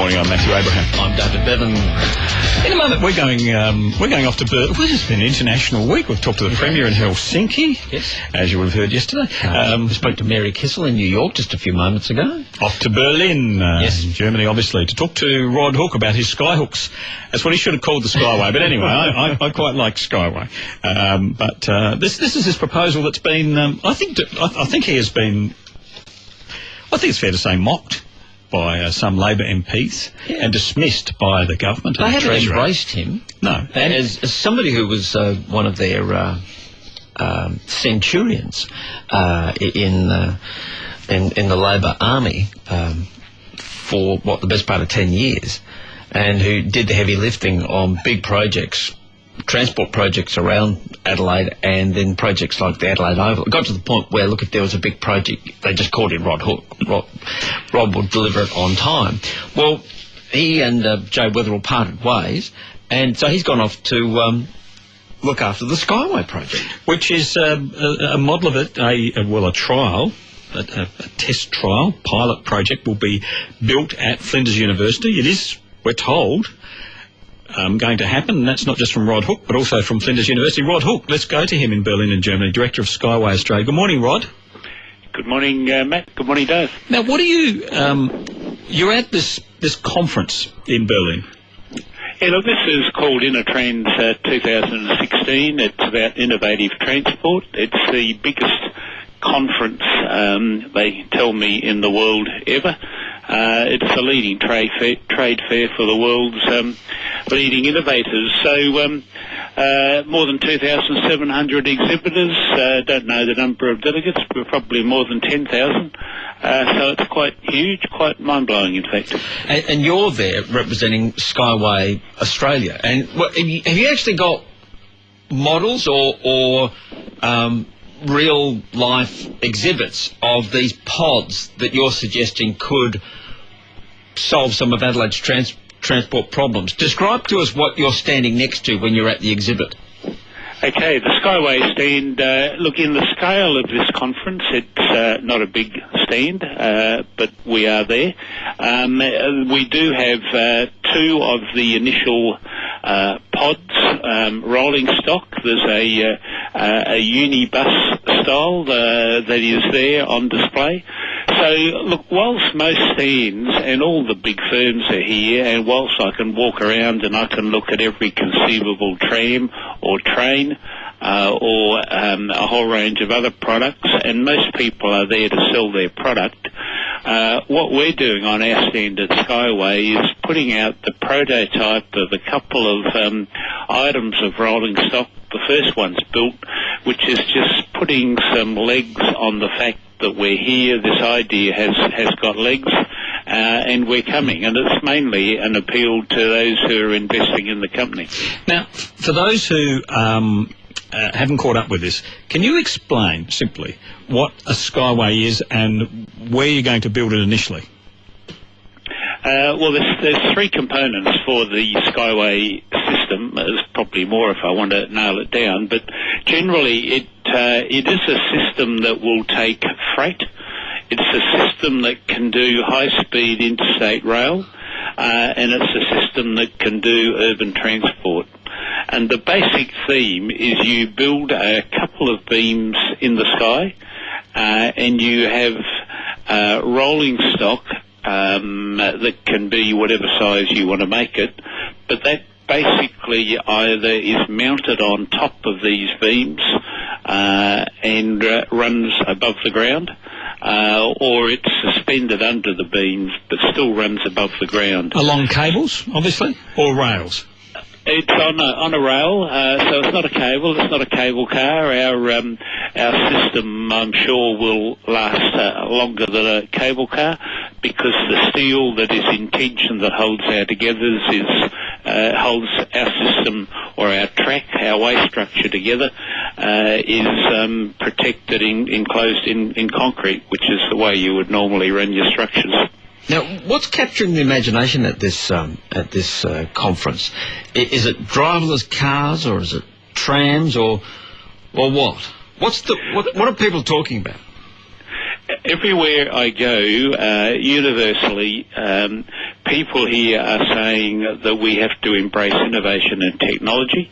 morning. I'm Matthew Abraham. I'm David Bevan. In a moment, we're going off to Berlin. Well, it's been an international week. We've talked to the Premier in Helsinki, Yes. as you would have heard yesterday. We spoke to Mary Kissel in New York just a few moments ago. Off to Berlin, Yes. Germany, obviously, to talk to Rod Hook about his skyhooks. That's what he should have called the SkyWay. But anyway, I quite like SkyWay. But this is his proposal that's been, I think he has been, I think it's fair to say, mocked by some Labor MPs and dismissed by the government. They and the haven't Treasury. embraced him. No. As somebody who was one of their centurions in the Labor Army for, the best part of 10 years, and who did the heavy lifting on big projects, transport projects around Adelaide, and then projects like the Adelaide Oval. It got to the point where, look, if there was a big project, they just called in Rod Hook. Rod would deliver it on time. Well, he and Joe Weatherall parted ways, and so he's gone off to look after the SkyWay project. Which is a model of it, a trial, a test trial, pilot project will be built at Flinders University. It is, we're told, going to happen, and that's not just from Rod Hook, but also from Flinders University. Rod Hook, let's go to him in Berlin in Germany, Director of SkyWay Australia. Good morning, Rod. Good morning, Matt. Good morning, Dave. Now, what are you... you're at this conference in Berlin. Yeah, look, this is called InnoTrans 2016. It's about innovative transport. It's the biggest conference, they tell me, in the world ever. It's a leading trade fair for the world's leading innovators. So more than 2,700 exhibitors. Don't know the number of delegates, but probably more than 10,000. So it's quite huge, quite mind-blowing, in fact. and you're there representing SkyWay Australia. And have you actually got models or real-life exhibits of these pods that you're suggesting could solve some of Adelaide's transport problems? Describe to us what you're standing next to when you're at the exhibit. Okay, the SkyWay stand, look, in the scale of this conference, it's not a big stand, but we are there. We do have two of the initial pods, rolling stock. There's a unibus style that is there on display. So, look, whilst most stands and all the big firms are here, and whilst I can walk around and I can look at every conceivable tram or train or a whole range of other products, and most people are there to sell their product, what we're doing on our stand at SkyWay is putting out the prototype of a couple of items of rolling stock. The first one's built, which is just putting some legs on the fact that we're here. This idea has got legs, and we're coming, and it's mainly an appeal to those who are investing in the company. Now, for those who haven't caught up with this, can you explain simply what a SkyWay is and where you're going to build it initially? Well, there's three components for the SkyWay system. There's probably more if I want to nail it down, but generally it is a system that will take freight. It's a system that can do high-speed interstate rail, and it's a system that can do urban transport. And the basic theme is you build a couple of beams in the sky, and you have rolling stock that can be whatever size you want to make it, but that basically either is mounted on top of these beams and runs above the ground, or it's suspended under the beams but still runs above the ground. Along cables, obviously, or rails? It's on a rail, so it's not a cable. It's not a cable car. Our system, I'm sure, will last longer than a cable car, because the steel that is in tension that holds our togethers holds our system or our track, our way structure together, is protected, enclosed in concrete, which is the way you would normally run your structures. Now, what's capturing the imagination at this conference? Is it driverless cars, or is it trams, or what? What are people talking about? Everywhere I go, universally, people here are saying that we have to embrace innovation and technology.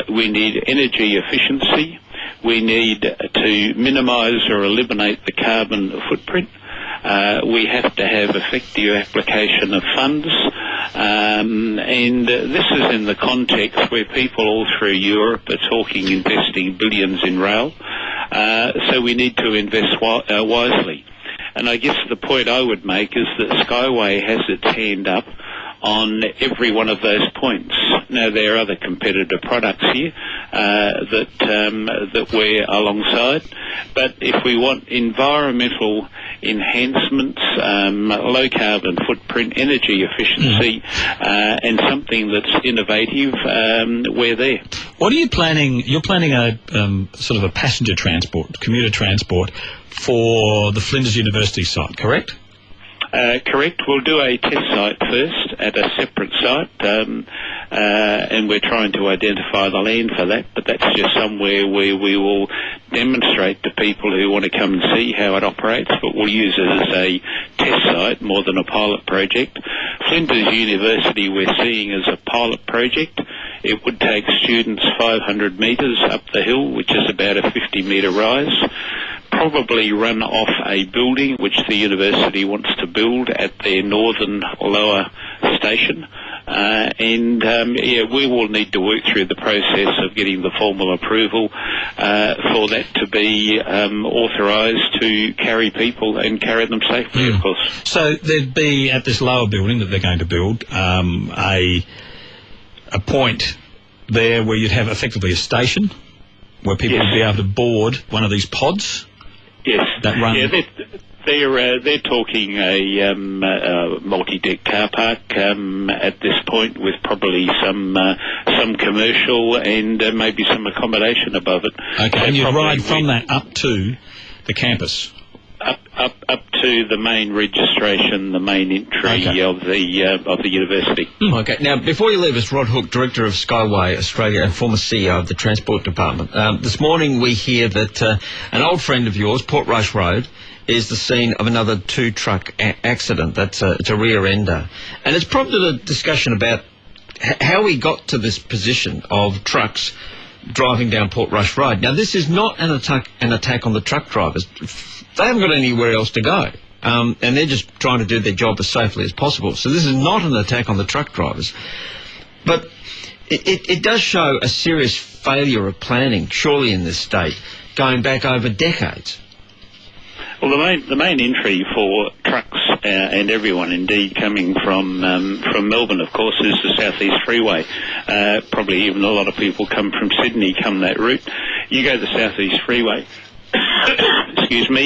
We need energy efficiency. We need to minimise or eliminate the carbon footprint. We have to have effective application of funds. And this is in the context where people all through Europe are talking investing billions in rail. So we need to invest wisely. And I guess the point I would make is that SkyWay has its hand up on every one of those points. Now, there are other competitor products here that we're alongside, but if we want environmental enhancements, low carbon footprint, energy efficiency, and something that's innovative, we're there. What are you planning? You're planning a sort of a passenger transport, commuter transport for the Flinders University site, correct? Correct. We'll do a test site first at a separate site, and we're trying to identify the land for that, but that's just somewhere where we will demonstrate to people who want to come and see how it operates, but we'll use it as a test site more than a pilot project. Flinders University we're seeing as a pilot project. It would take students 500 metres up the hill, which is about a 50-metre rise, probably run off a building which the university wants to build at their northern lower station. We will need to work through the process of getting the formal approval for that to be authorised to carry people and carry them safely, of course. So there'd be, at this lower building that they're going to build, a point there where you'd have effectively a station where people would be able to board one of these pods. Yes. That run. Yeah, they're talking a multi-deck car park at this point, with probably some commercial and maybe some accommodation above it. Okay, so and you ride from that up to the campus. Up to the main registration, the main entry of the university. Okay. Now, before you leave us, Rod Hook, Director of SkyWay Australia and former CEO of the Transport Department. This morning we hear that an old friend of yours, Portrush Road, is the scene of another two-truck accident. It's a rear-ender. And it's prompted a discussion about how we got to this position of trucks driving down Portrush Road. Now, this is not an attack on the truck drivers. They haven't got anywhere else to go, and they're just trying to do their job as safely as possible. So this is not an attack on the truck drivers. But it does show a serious failure of planning, surely, in this state, going back over decades. Well, the main entry for trucks and everyone indeed coming from Melbourne, of course, is the South East Freeway. Probably even a lot of people come from Sydney, come that route. You go the South East Freeway. Excuse me.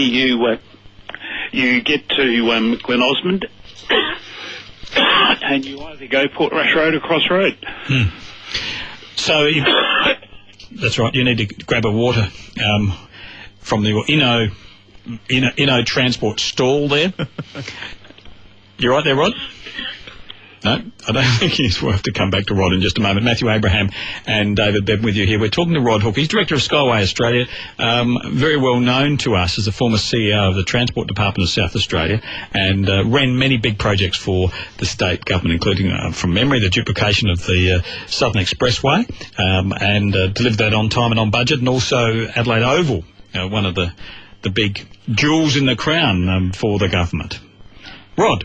You get to Glen Osmond, and you either go Portrush Road or Cross Road. So that's right. You need to grab a water from the Inno Transport stall there. You right there, Rod? No, I don't think we'll have to come back to Rod in just a moment. Matthew Abraham and David Bevan with you here. We're talking to Rod Hook. He's Director of SkyWay Australia, very well known to us as the former CEO of the Transport Department of South Australia, and ran many big projects for the state government, including, from memory, the duplication of the Southern Expressway, and delivered that on time and on budget, and also Adelaide Oval, one of the big jewels in the crown for the government. Rod?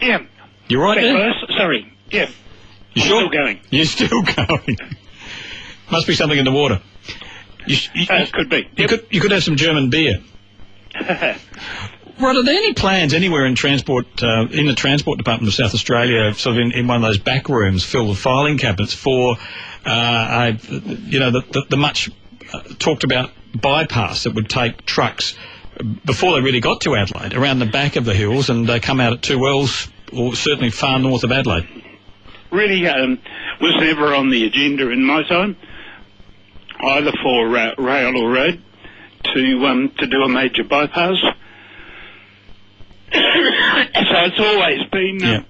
Yeah. You right there? Sorry. Yeah. You sure? Still going. You're still going. Must be something in the water. Could be. You could have some German beer. Rod, are there any plans anywhere in transport, in the Transport Department of South Australia, sort of in one of those back rooms filled with filing cabinets for, the much talked about bypass that would take trucks before they really got to Adelaide around the back of the hills and come out at 2 Wells, or certainly far north of Adelaide? Really was never on the agenda in my time, either for rail or road, to do a major bypass. So it's always been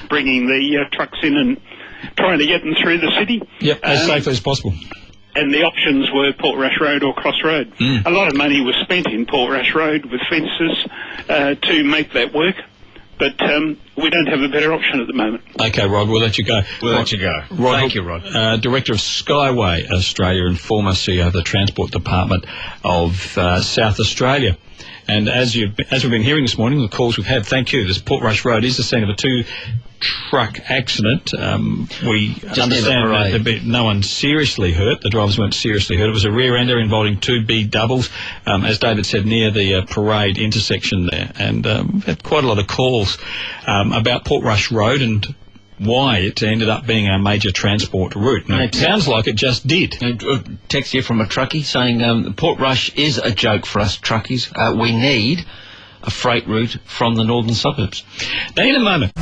bringing the trucks in and trying to get them through the city. Yep, as safely as possible. and the options were Portrush Road or Cross Road. A lot of money was spent in Portrush Road with fences to make that work, but we don't have a better option at the moment. Okay, Rod, we'll let you go. We'll let you go. Rod, Thank you, Rod. Director of SkyWay Australia and former CEO of the Transport Department of South Australia. And as we've been hearing this morning, the calls we've had, thank you, this Portrush Road is the scene of a two-truck accident. We understand that there'd been no one seriously hurt. The drivers weren't seriously hurt. It was a rear-ender involving two B doubles, as David said, near the parade intersection there. And we've had quite a lot of calls about Portrush Road and why it ended up being our major transport route. And it sounds like it just did. Text here from a truckie saying Portrush is a joke for us truckies. We need a freight route from the northern suburbs. Now, in a moment.